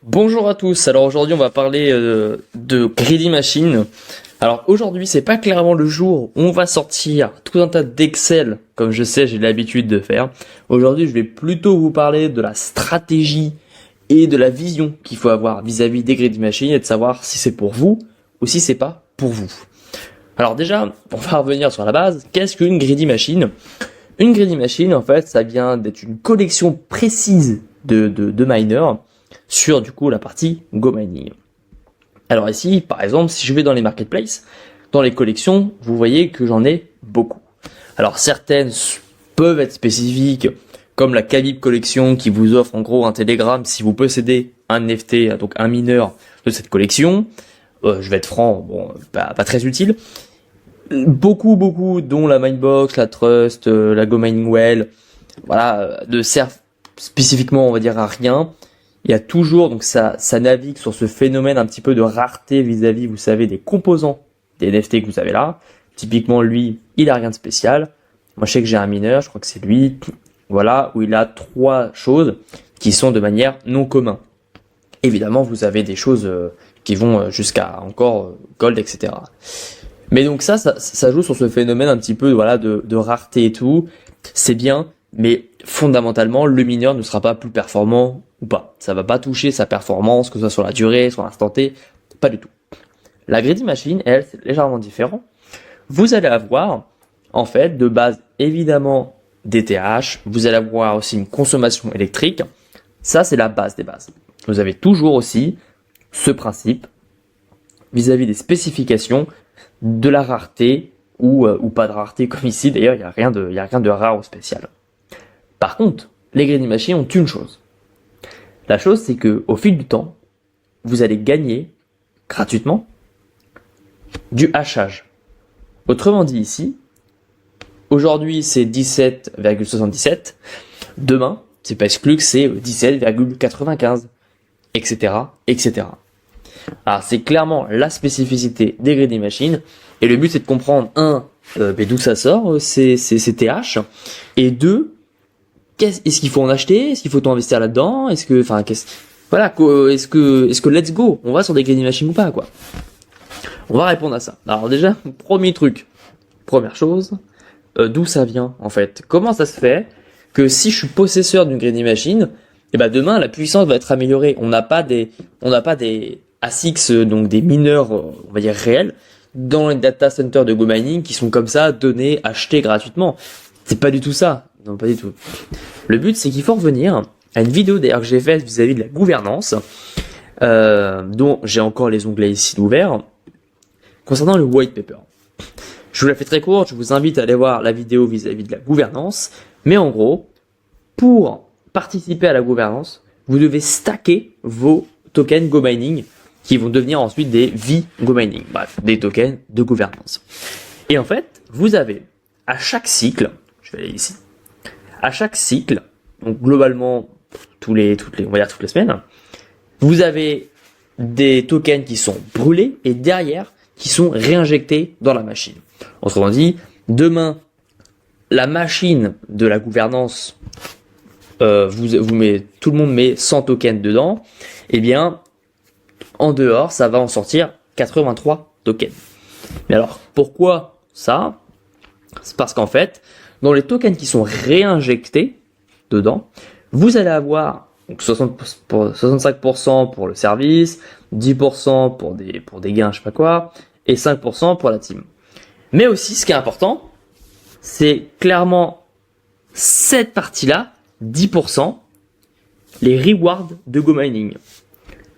Bonjour à tous, alors aujourd'hui on va parler de Greedy Machine. Alors aujourd'hui c'est pas clairement le jour où on va sortir tout un tas d'Excel, comme je sais j'ai l'habitude de faire. Aujourd'hui je vais plutôt vous parler de la stratégie et de la vision qu'il faut avoir vis-à-vis des Greedy Machine et de savoir si c'est pour vous ou si c'est pas pour vous. Alors déjà, on va revenir sur la base, qu'est-ce qu'une Greedy Machine? Une Greedy Machine en fait ça vient d'être une collection précise de miners sur du coup la partie Go Mining. Alors ici, par exemple, si je vais dans les marketplaces, dans les collections, vous voyez que j'en ai beaucoup. Alors certaines peuvent être spécifiques, comme la Khabib Collection qui vous offre en gros un télégramme si vous possédez un NFT, donc un mineur de cette collection. Je vais être franc, bon, pas très utile. Beaucoup, dont la Minebox, la Trust, la Go Mining Well, voilà, ne servent spécifiquement, on va dire, à rien. Il y a toujours, donc ça navigue sur ce phénomène un petit peu de rareté vis-à-vis, vous savez, des composants des NFT que vous avez là. Typiquement, lui, il a rien de spécial. Moi, je sais que j'ai un mineur, je crois que c'est lui, voilà, où il a 3 choses qui sont de manière non commune. Évidemment, vous avez des choses qui vont jusqu'à encore gold, etc. Mais donc ça joue sur ce phénomène un petit peu, voilà, de rareté et tout. C'est bien, mais fondamentalement, le mineur ne sera pas plus performant ou pas. Ça va pas toucher sa performance, que ce soit sur la durée, sur l'instant T, pas du tout. La Greedy Machine, elle, c'est légèrement différent. Vous allez avoir, en fait, de base, évidemment, des TH. Vous allez avoir aussi une consommation électrique. Ça, c'est la base des bases. Vous avez toujours aussi ce principe vis-à-vis des spécifications de la rareté ou pas de rareté comme ici. D'ailleurs, il n'y a rien de rare ou spécial. Par contre, les Greedy Machines ont une chose. La chose, c'est que au fil du temps, vous allez gagner gratuitement du hachage. Autrement dit ici, aujourd'hui c'est 17,77, demain, c'est pas exclu que c'est 17,95, etc., etc. Alors c'est clairement la spécificité des Greedy Machines, et le but c'est de comprendre, d'où ça sort, ces TH, et 2, est-ce qu'il faut en acheter? Est-ce qu'il faut investir là-dedans? Est-ce que let's go? On va sur des Greedy Machines ou pas, quoi? On va répondre à ça. Alors déjà, première chose, d'où ça vient, en fait? Comment ça se fait que si je suis possesseur d'une Greedy Machine, et ben demain, la puissance va être améliorée. On n'a pas des ASICs, donc des mineurs, on va dire réels, dans les data centers de Go Mining qui sont comme ça, donnés, achetés gratuitement. C'est pas du tout ça. Non, pas du tout. Le but, c'est qu'il faut revenir à une vidéo d'ailleurs que j'ai faite vis-à-vis de la gouvernance, dont j'ai encore les onglets ici ouverts, concernant le white paper. Je vous la fais très courte, je vous invite à aller voir la vidéo vis-à-vis de la gouvernance, mais en gros, pour participer à la gouvernance, vous devez stacker vos tokens Go Mining, qui vont devenir ensuite des Go Mining, bref, des tokens de gouvernance. Et en fait, vous avez à chaque cycle, je vais aller ici, à chaque cycle, donc globalement on va dire toutes les semaines, vous avez des tokens qui sont brûlés et derrière qui sont réinjectés dans la machine. Autrement dit, demain, la machine de la gouvernance, tout le monde met 100 tokens dedans, et bien en dehors, ça va en sortir 83 tokens. Mais alors, pourquoi ça? C'est parce qu'en fait, dans les tokens qui sont réinjectés dedans, vous allez avoir donc 65% pour le service, 10% pour des gains, je sais pas quoi, et 5% pour la team. Mais aussi, ce qui est important, c'est clairement cette partie-là, 10%, les rewards de Go Mining.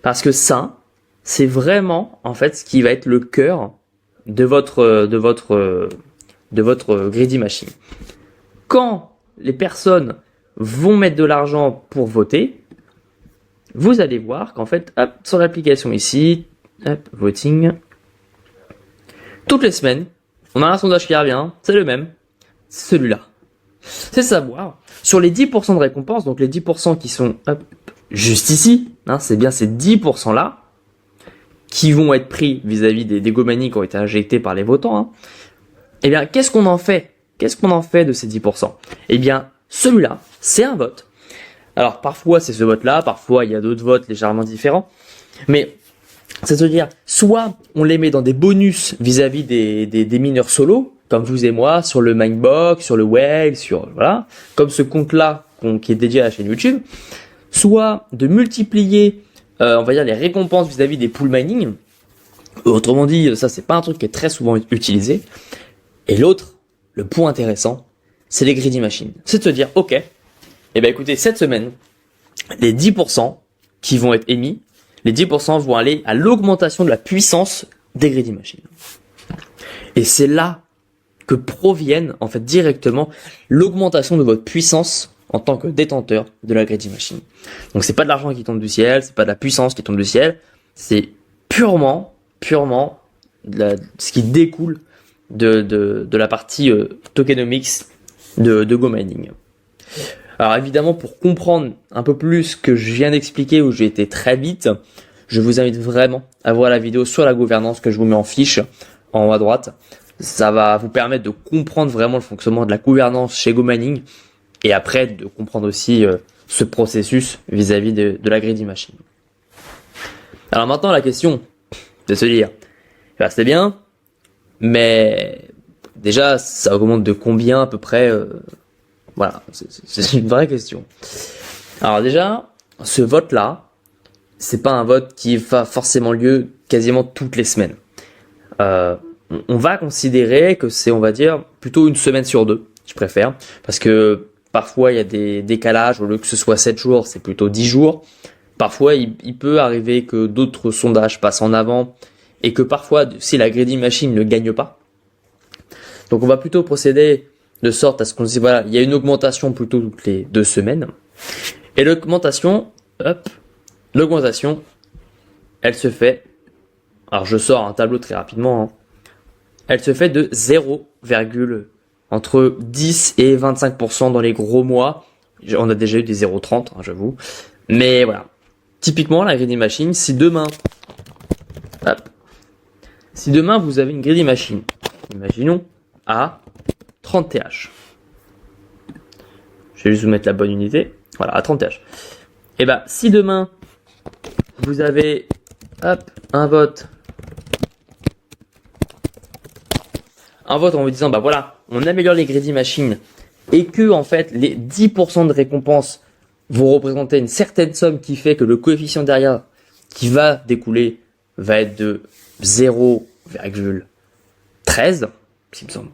Parce que ça, c'est vraiment, en fait, ce qui va être le cœur de votre Greedy Machine. Quand les personnes vont mettre de l'argent pour voter, vous allez voir qu'en fait, hop, sur l'application ici, hop, voting, toutes les semaines, on a un sondage qui revient, c'est le même, c'est celui-là. C'est savoir, sur les 10% de récompense, donc les 10% qui sont, hop, juste ici, c'est bien ces 10% là, qui vont être pris vis-à-vis des Go Mining qui ont été injectés par les votants, eh bien, qu'est-ce qu'on en fait? Qu'est-ce qu'on en fait de ces 10%? Eh bien, celui-là, c'est un vote. Alors parfois c'est ce vote-là, parfois il y a d'autres votes légèrement différents, mais c'est-à-dire soit on les met dans des bonus vis-à-vis des mineurs solos, comme vous et moi, sur le Minebox, sur le Whale, sur voilà, comme ce compte-là qui est dédié à la chaîne YouTube, soit de multiplier, on va dire les récompenses vis-à-vis des pool mining. Autrement dit, ça c'est pas un truc qui est très souvent utilisé. Et l'autre, le point intéressant, c'est les greedy machines. C'est de se dire, ok, eh ben écoutez, cette semaine, les 10% qui vont être émis, les 10% vont aller à l'augmentation de la puissance des greedy machines. Et c'est là que proviennent en fait directement l'augmentation de votre puissance en tant que détenteur de la greedy machine. Donc c'est pas de l'argent qui tombe du ciel, c'est pas de la puissance qui tombe du ciel, c'est purement ce qui découle de la partie tokenomics de GoMining. Alors évidemment, pour comprendre un peu plus ce que je viens d'expliquer, où j'ai été très vite, je vous invite vraiment à voir la vidéo sur la gouvernance que je vous mets en fiche en haut à droite. Ça va vous permettre de comprendre vraiment le fonctionnement de la gouvernance chez GoMining et après de comprendre aussi ce processus vis-à-vis de la greedy machine. Alors maintenant, la question de se dire, bah, c'est bien, mais déjà, ça augmente de combien à peu près voilà, c'est une vraie question. Alors déjà, ce vote-là, c'est pas un vote qui va forcément lieu quasiment toutes les semaines. On va considérer que c'est, on va dire, plutôt une semaine sur deux, je préfère, parce que parfois il y a des décalages, au lieu que ce soit 7 jours, c'est plutôt 10 jours. Parfois, il peut arriver que d'autres sondages passent en avant et que parfois, si la greedy machine ne gagne pas. Donc, on va plutôt procéder de sorte à ce qu'on se dise, voilà, il y a une augmentation plutôt toutes les 2 semaines. Et l'augmentation, elle se fait, alors je sors un tableau très rapidement, hein, elle se fait de 0, entre 10 et 25% dans les gros mois. On a déjà eu des 0,30, hein, j'avoue. Mais voilà. Typiquement, la greedy machine, si demain vous avez une greedy machine, imaginons, à 30 TH. Je vais juste vous mettre la bonne unité. Voilà, à 30 TH. Et ben, si demain, vous avez, un vote en vous disant, bah voilà, on améliore les greedy machines et que, en fait, les 10% de récompense vont représenter une certaine somme qui fait que le coefficient derrière qui va découler va être de 0,13, il me semble,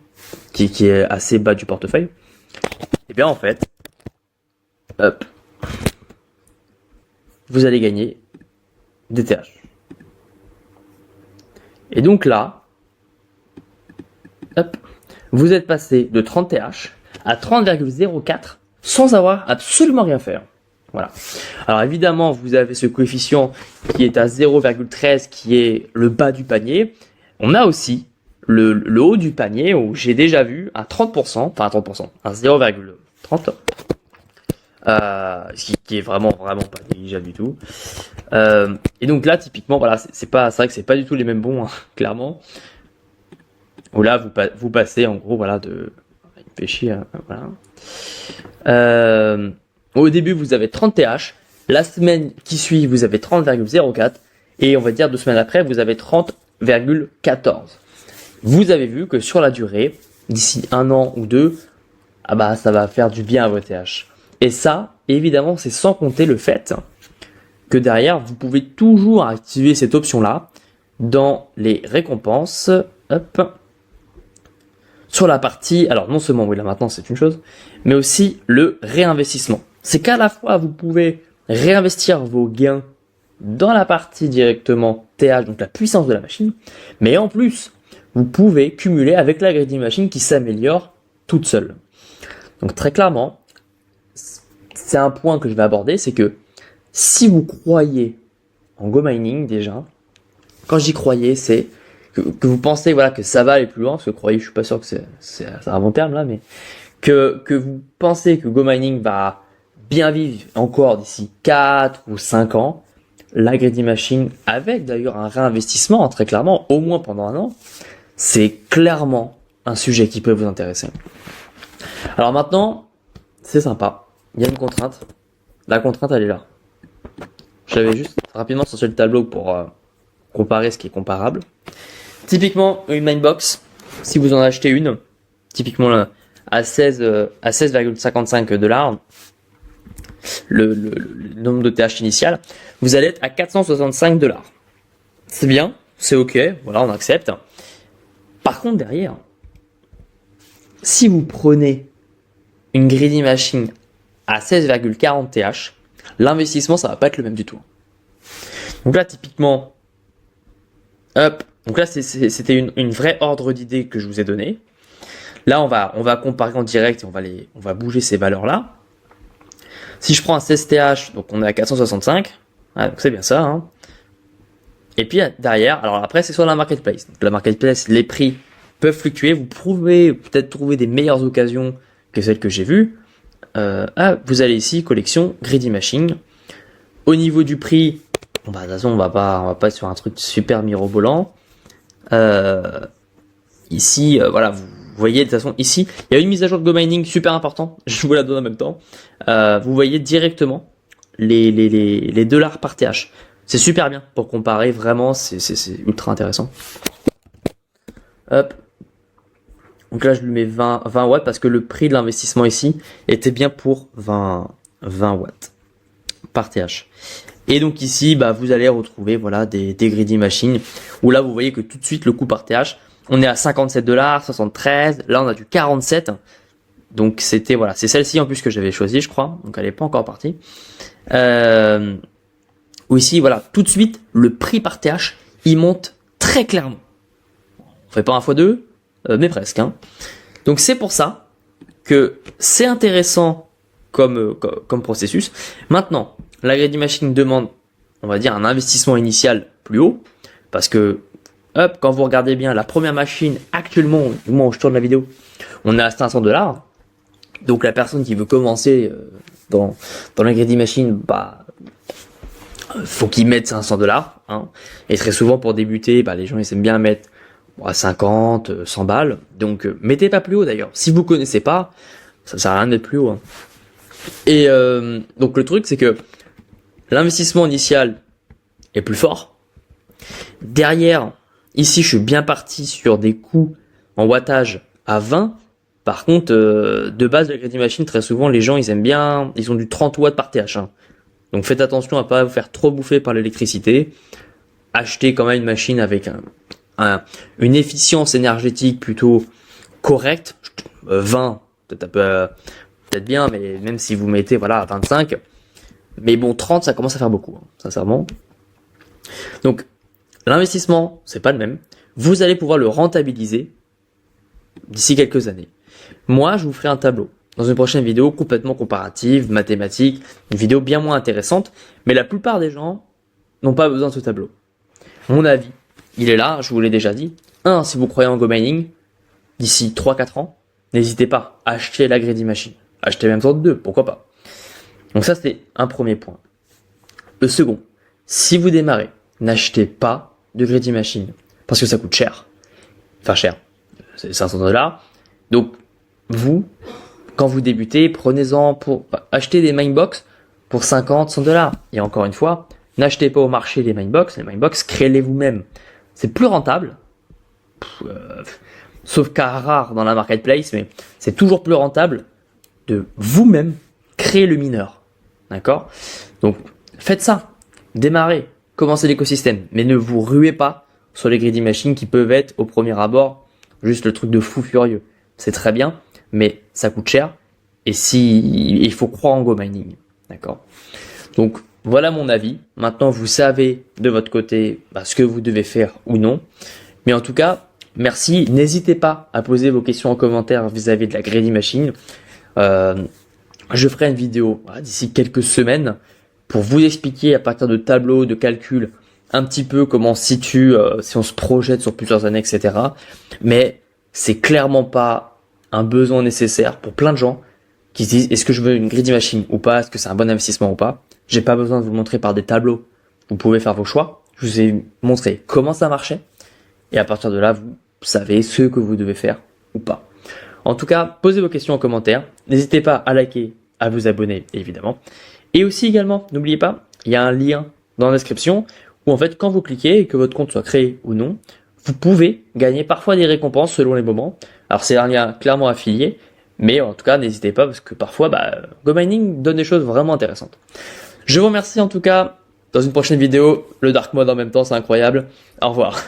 qui est assez bas du portefeuille. Et bien en fait, vous allez gagner des TH. Et donc là, vous êtes passé de 30 TH à 30,04 sans avoir absolument rien fait. Voilà. Alors évidemment, vous avez ce coefficient qui est à 0,13 qui est le bas du panier. On a aussi le haut du panier où j'ai déjà vu à 30%, enfin à 30%, à 0,30, qui est vraiment pas négligeable du tout. Et donc là, typiquement, voilà, c'est vrai que c'est pas du tout les mêmes bons, hein, clairement. Où là, vous passez en gros, voilà, il me fait chier, hein, voilà. Au début, vous avez 30 TH. La semaine qui suit, vous avez 30,04. Et on va dire 2 semaines après, vous avez 30,14. Vous avez vu que sur la durée, d'ici 1 an ou 2, ça va faire du bien à vos TH. Et ça, évidemment, c'est sans compter le fait que derrière, vous pouvez toujours activer cette option-là dans les récompenses. Sur la partie, alors non seulement oui, là maintenant c'est une chose, mais aussi le réinvestissement. C'est qu'à la fois vous pouvez réinvestir vos gains dans la partie directement TH, donc la puissance de la machine, mais en plus vous pouvez cumuler avec la greedy machine qui s'améliore toute seule. Donc très clairement, c'est un point que je vais aborder, c'est que si vous croyez en GoMining déjà, quand j'y croyais, c'est que vous pensez voilà que ça va aller plus loin, parce que croyez, je suis pas sûr que c'est un bon terme là, mais que vous pensez que GoMining va bien vivre encore d'ici 4 ou 5 ans, la greedy machine, avec d'ailleurs un réinvestissement, très clairement, au moins pendant 1 an, c'est clairement un sujet qui peut vous intéresser. Alors maintenant, c'est sympa, il y a une contrainte, la contrainte elle est là. J'avais juste rapidement sorti le tableau pour comparer ce qui est comparable. Typiquement, une Mindbox, si vous en achetez une, typiquement là, à 16,55 $, le nombre de TH initial, vous allez être à 465 $. C'est bien, c'est ok, voilà, on accepte. Par contre, derrière, si vous prenez une Greedy Machine à 16,40 TH, l'investissement, ça va pas être le même du tout. Donc là, typiquement, hop, donc là, c'était une vraie ordre d'idée que je vous ai donné. Là, on va comparer en direct et on va bouger ces valeurs-là. Si je prends un 16 TH, donc on est à 465, donc c'est bien ça, hein. Et puis derrière, alors après, c'est sur la marketplace. Donc, la marketplace, les prix peuvent fluctuer. Vous pouvez peut-être trouver des meilleures occasions que celles que j'ai vues. Vous allez ici, collection Greedy Machine. Au niveau du prix, bon, bah, de toute façon, on va pas être sur un truc super mirobolant. Ici, voilà, vous voyez, de toute façon, ici, il y a une mise à jour de GoMining super important. Je vous la donne en même temps. Vous voyez directement les dollars par TH. C'est super bien pour comparer, vraiment, c'est ultra intéressant. Hop. Donc là, je lui mets 20 watts parce que le prix de l'investissement ici était bien pour 20 watts par TH. Et donc ici, bah, vous allez retrouver voilà des Greedy Machines où là, vous voyez que tout de suite, le coût par TH, on est à 57 $, 73. Là, on a du 47. Donc c'était voilà, c'est celle-ci en plus que j'avais choisi, je crois. Donc elle n'est pas encore partie. Ou ici, voilà, tout de suite, le prix par TH, il monte très clairement. On fait pas un x2, mais presque. Hein. Donc c'est pour ça que c'est intéressant comme processus. Maintenant, la Greedy Machine demande, on va dire, un investissement initial plus haut, parce que, hop, quand vous regardez bien, la première machine, actuellement, du moment où je tourne la vidéo, on est à 500 $. Donc la personne qui veut commencer dans la Greedy Machine, bah, faut qu'ils mettent 500 $. Hein. Et très souvent, pour débuter, bah, les gens ils aiment bien mettre 50, 100 balles. Donc, mettez pas plus haut d'ailleurs. Si vous connaissez pas, ça sert à rien de mettre plus haut. Hein. Et donc le truc, c'est que l'investissement initial est plus fort. Derrière, ici, je suis bien parti sur des coûts en wattage à 20. Par contre, de base, la Greedy Machine, très souvent, les gens, ils aiment bien, ils ont du 30 watts par TH. Hein. Donc faites attention à pas vous faire trop bouffer par l'électricité. Achetez quand même une machine avec une efficience énergétique plutôt correcte. 20, peut-être bien, mais même si vous mettez voilà à 25, mais bon 30, ça commence à faire beaucoup, hein, sincèrement. Donc l'investissement, c'est pas le même. Vous allez pouvoir le rentabiliser d'ici quelques années. Moi, je vous ferai un tableau dans une prochaine vidéo complètement comparative, mathématique, une vidéo bien moins intéressante, mais la plupart des gens n'ont pas besoin de ce tableau. Mon avis, il est là, je vous l'ai déjà dit. Si vous croyez en GoMining, d'ici 3-4 ans, n'hésitez pas à acheter la Greedy Machine. Achetez même sorte 2, pourquoi pas. Donc ça, c'est un premier point. Le second, si vous démarrez, n'achetez pas de Greedy Machine, parce que ça coûte cher. Enfin cher, c'est 500 $. Donc, vous, quand vous débutez, prenez-en pour acheter des Mindbox pour 50, 100 $. Et encore une fois, n'achetez pas au marché les Mindbox. Les Mindbox, créez-les vous-même. C'est plus rentable. Sauf cas rare dans la marketplace, mais c'est toujours plus rentable de vous-même créer le mineur. D'accord? Donc, faites ça. Démarrez. Commencez l'écosystème. Mais ne vous ruez pas sur les Greedy Machines qui peuvent être, au premier abord, juste le truc de fou furieux. C'est très bien, mais ça coûte cher. Et il faut croire en GoMining. D'accord? Donc, voilà mon avis. Maintenant, vous savez de votre côté ce que vous devez faire ou non. Mais en tout cas, merci. N'hésitez pas à poser vos questions en commentaire vis-à-vis de la Greedy Machine. Je ferai une vidéo d'ici quelques semaines pour vous expliquer à partir de tableaux, de calculs, un petit peu comment on se situe, si on se projette sur plusieurs années, etc. Mais c'est clairement pas un besoin nécessaire pour plein de gens qui se disent est-ce que je veux une Greedy Machine ou pas, est-ce que c'est un bon investissement ou pas. J'ai pas besoin de vous le montrer par des tableaux. Vous pouvez faire vos choix. Je vous ai montré comment ça marchait. Et à partir de là, vous savez ce que vous devez faire ou pas. En tout cas, posez vos questions en commentaire. N'hésitez pas à liker, à vous abonner, évidemment. Et aussi également, n'oubliez pas, il y a un lien dans la description où en fait quand vous cliquez et que votre compte soit créé ou non, vous pouvez gagner parfois des récompenses selon les moments. Alors c'est un lien clairement affilié, mais en tout cas n'hésitez pas parce que parfois GoMining donne des choses vraiment intéressantes. Je vous remercie en tout cas. Dans une prochaine vidéo, le dark mode en même temps, c'est incroyable. Au revoir.